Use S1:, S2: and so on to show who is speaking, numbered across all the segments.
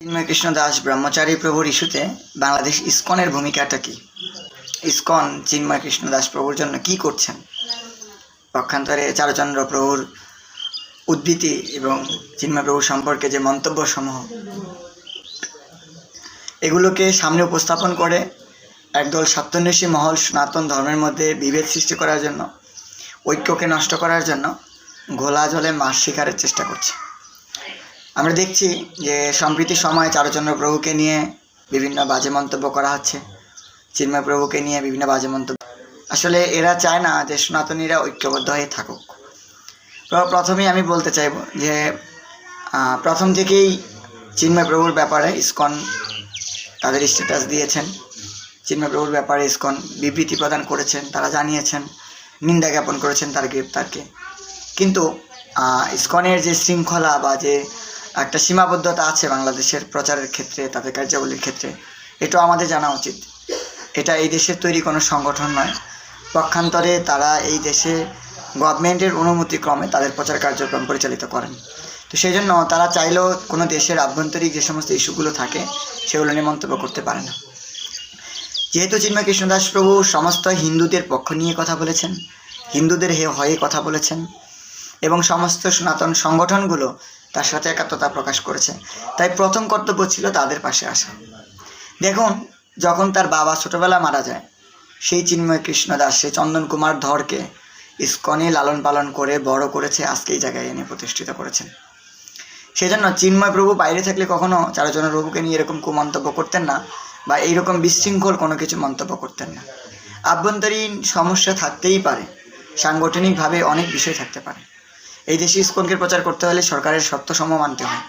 S1: চিন্ময় কৃষ্ণ দাস ব্রহ্মচারী প্রভুর ইস্যুতে বাংলাদেশ ইসকনের ভূমিকাটা কি? ইসকন চিন্ময় কৃষ্ণ দাস প্রভুর জন্য কি করছেন? পক্ষান্তরে চারুচন্দ্র প্রভুর উদ্ধৃতি এবং চিন্ময় প্রভু সম্পর্কে যে মন্তব্য সমূহ, এগুলোকে সামনে উপস্থাপন করে একদল সত্যান্বেষী মহল সনাতন ধর্মের মধ্যে বিভেদ সৃষ্টি করার জন্য, ঐক্যকে নষ্ট করার জন্য ঘোলা জলে মাছ শিকারের চেষ্টা করছে। আমরা দেখছি যে সম্প্রতি সময় চারুচন্দ্র প্রভুকে নিয়ে বিভিন্ন বাজে মন্তব্য করা হচ্ছে, চিন্ময় প্রভুকে নিয়ে বিভিন্ন বাজে মন্তব্য। আসলে এরা চায় না যে সনাতনীরা ঐক্যবদ্ধ হয়ে থাকুক। প্রথমেই আমি বলতে চাইব যে প্রথম থেকেই চিন্ময় প্রভুর ব্যাপারে ইসকন তাদের স্ট্যাটাস দিয়েছেন। চিন্ময় প্রভুর ব্যাপারে ইসকন বিবৃতি প্রদান করেছেন, তারা জানিয়েছেন, নিন্দা জ্ঞাপন করেছেন তার গ্রেপ্তারকে। কিন্তু ইসকনের যে শৃঙ্খলা বা যে একটা সীমাবদ্ধতা আছে বাংলাদেশের প্রচারের ক্ষেত্রে, তাদের কার্যাবলীর ক্ষেত্রে, এটাও আমাদের জানা উচিত। এটা এই দেশের তৈরি কোনো সংগঠন নয়। পক্ষান্তরে তারা এই দেশে গভর্নমেন্টের অনুমতিক্রমে তাদের প্রচার কার্যক্রম পরিচালিত করেন। তো সেই জন্য তারা চাইলেও কোনো দেশের আভ্যন্তরিক যে সমস্ত ইস্যুগুলো থাকে সেগুলো নিয়ে মন্তব্য করতে পারে না। যেহেতু চিন্ময় কৃষ্ণ দাস প্রভু সমস্ত হিন্দুদের পক্ষ নিয়ে কথা বলেছেন, হিন্দুদের হয়ে কথা বলেছেন এবং সমস্ত সনাতন সংগঠনগুলো তার সাথে একাত্মতা প্রকাশ করেছে, তাই প্রথম কর্তব্য ছিল তাদের পাশে আসা। দেখুন, যখন তার বাবা ছোটবেলা মারা যায়, সেই চিন্ময় কৃষ্ণ দাস সেই চন্দন কুমার ধরকে ইসকনে লালন পালন করে বড় করেছে, আজকে এই জায়গায় এনে প্রতিষ্ঠিত করেছেন। সেই জন্য চিন্ময় প্রভু বাইরে থাকলে কখনো চারুচন্দ্র প্রভুকে নিয়ে এরকম কুমন্তব্য করতেন না বা এইরকম বিশৃঙ্খল কোনো কিছু মন্তব্য করতেন না। আভ্যন্তরীণ সমস্যা থাকতেই পারে, সাংগঠনিকভাবে অনেক বিষয় থাকতে পারে। এই দেশে ইসকনকে প্রচার করতে হলে সরকারের শর্তসমূহ মানতে হয়।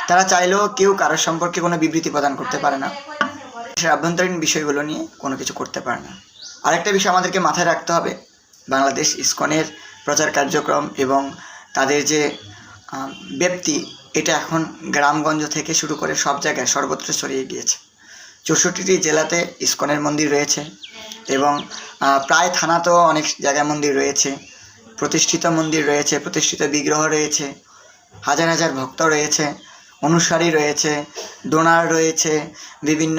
S1: তারা চাইলেও কেউ কারোর সম্পর্কে কোনো বিবৃতি প্রদান করতে পারে না, দেশের আভ্যন্তরীণ বিষয়গুলো নিয়ে কোনো কিছু করতে পারে না। আরেকটা বিষয় আমাদেরকে মাথায় রাখতে হবে, বাংলাদেশ ইসকনের প্রচার কার্যক্রম এবং তাদের যে ব্যাপ্তি, এটা এখন গ্রামগঞ্জ থেকে শুরু করে সব জায়গায় সর্বত্র ছড়িয়ে গিয়েছে। 64টি জেলাতে ইসকনের মন্দির রয়েছে এবং প্রায় থানাতেও অনেক জায়গায় মন্দির রয়েছে, প্রতিষ্ঠিত মন্দির রয়েছে, প্রতিষ্ঠিত বিগ্রহ রয়েছে, হাজার হাজার ভক্ত রয়েছে, অনুসারী রয়েছে, ডোনার রয়েছে, বিভিন্ন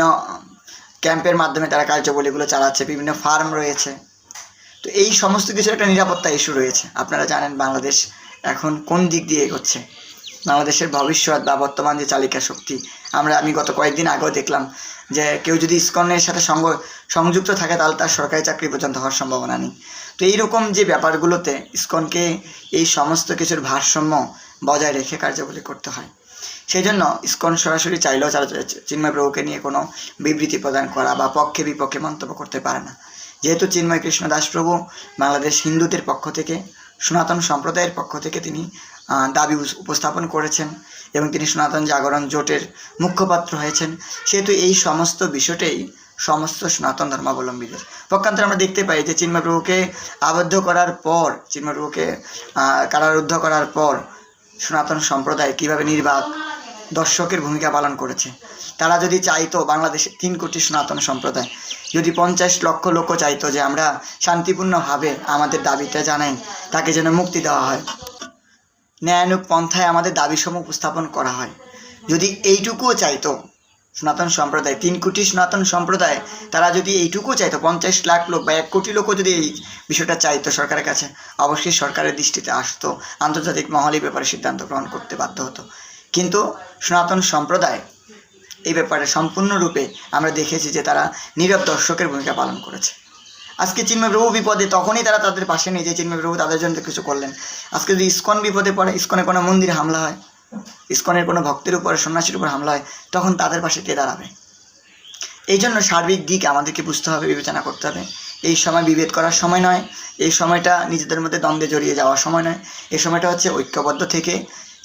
S1: ক্যাম্পের মাধ্যমে তারা কার্যাবলীগুলো চালাচ্ছে, বিভিন্ন ফার্ম রয়েছে। তো এই সমস্ত কিছুর একটা নিরাপত্তা ইস্যু রয়েছে। আপনারা জানেন বাংলাদেশ এখন কোন দিক দিয়ে এগোচ্ছে, বাংলাদেশের ভবিষ্যৎ বা বর্তমান যে চালিকা শক্তি। আমি গত কয়েকদিন আগেও দেখলাম যে কেউ যদি ইসকনের সাথে সংযুক্ত থাকে তাহলে তার সরকারি চাকরি পর্যন্ত হওয়ার সম্ভাবনা নেই। তো এইরকম যে ব্যাপারগুলোতে ইসকনকে এই সমস্ত কিছুর ভারসাম্য বজায় রেখে কার্যাবলী করতে হয়। সেই জন্য ইসকন সরাসরি চাইলেও চিন্ময় প্রভুকে নিয়ে কোনো বিবৃতি প্রদান করা বা পক্ষে বিপক্ষে মন্তব্য করতে পারে না। যেহেতু চিন্ময় কৃষ্ণ দাস প্রভু বাংলাদেশ হিন্দুদের পক্ষ থেকে, সনাতন সম্প্রদায়ের পক্ষ থেকে তিনি দাবি উপস্থাপন করেছেন এবং তিনি সনাতন জাগরণ জোটের মুখপাত্র হয়েছেন, সেহেতু এই সমস্ত বিষয়টাই সমস্ত সনাতন ধর্মাবলম্বীদের। পক্ষান্তরে আমরা দেখতে পাই যে চিন্ময় প্রভুকে আবদ্ধ করার পর, চিন্ময় প্রভুকে কারারুদ্ধ করার পর সনাতন সম্প্রদায় কীভাবে নির্বাক দর্শকের ভূমিকা পালন করেছে। তারা যদি চাইতো, বাংলাদেশে 3 কোটি সনাতন সম্প্রদায় যদি 50 লক্ষ লোক চাইতো যে আমরা শান্তিপূর্ণভাবে আমাদের দাবিটা জানাই, তাকে যেন মুক্তি দেওয়া হয়, ন্যায়ানুগ পন্থায় আমাদের দাবিসমূহ উপস্থাপন করা হয়, যদি এইটুকুও চাইতো সনাতন সম্প্রদায়, 3 কোটি সনাতন সম্প্রদায়, তারা যদি এইটুকুও চাইতো, 50 লাখ লোক বা 1 কোটি লোকও যদি এই বিষয়টা চাইতো সরকারের কাছে, অবশ্যই সরকারের দৃষ্টিতে আসতো, আন্তর্জাতিক মহলে ব্যাপারে সিদ্ধান্ত গ্রহণ করতে বাধ্য হতো। কিন্তু সনাতন সম্প্রদায় এই ব্যাপারে সম্পূর্ণরূপে আমরা দেখেছি যে তারা নীরব দর্শকের ভূমিকা পালন করেছে। আজকে চিন্ময় প্রভু বিপদে, তখনই তারা তাদের পাশে নেই যে চিন্ময় প্রভু তাদের জন্য কিছু করলেন। আজকে যদি ইসকন বিপদে পড়ে, ইসকনের কোনো মন্দিরে হামলা হয়, ইসকনের কোনো ভক্তের উপরে, সন্ন্যাসীর উপর হামলা হয়, তখন তাদের পাশে কে দাঁড়াবে? এই জন্য সার্বিক দিক আমাদেরকে বুঝতে হবে, বিবেচনা করতে হবে। এই সময় বিভেদ করার সময় নয়, এই সময়টা নিজেদের মধ্যে দ্বন্দ্বে জড়িয়ে যাওয়ার সময় নয়। এই সময়টা হচ্ছে ঐক্যবদ্ধ থেকে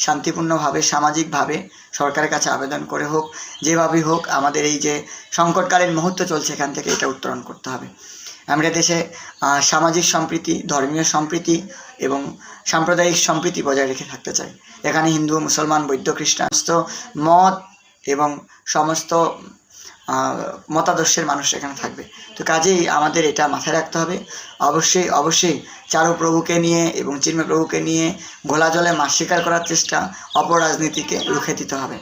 S1: শান্তিপূর্ণভাবে, সামাজিকভাবে সরকারের কাছে আবেদন করে হোক, যেভাবেই হোক আমাদের এই যে সংকটকালীন মুহূর্ত চলছে, এখান থেকে এটা উত্তরণ করতে হবে। আমরা দেশে সামাজিক সম্প্রীতি, ধর্মীয় সম্প্রীতি এবং সাম্প্রদায়িক সম্প্রীতি বজায় রেখে থাকতে চাই। এখানে হিন্দু, মুসলমান, বৌদ্ধ, খ্রিস্টান মত এবং সমস্ত মতাদর্শের মানুষ এখানে থাকবে। তো কাজেই আমাদের এটা মাথায় রাখতে হবে। অবশ্যই অবশ্যই চারু প্রভুকে নিয়ে এবং চিন্ময় প্রভুকে নিয়ে ঘোলা জলে মাছ শিকার করার চেষ্টা, অপরাজনীতিকে রুখে দিতে হবে।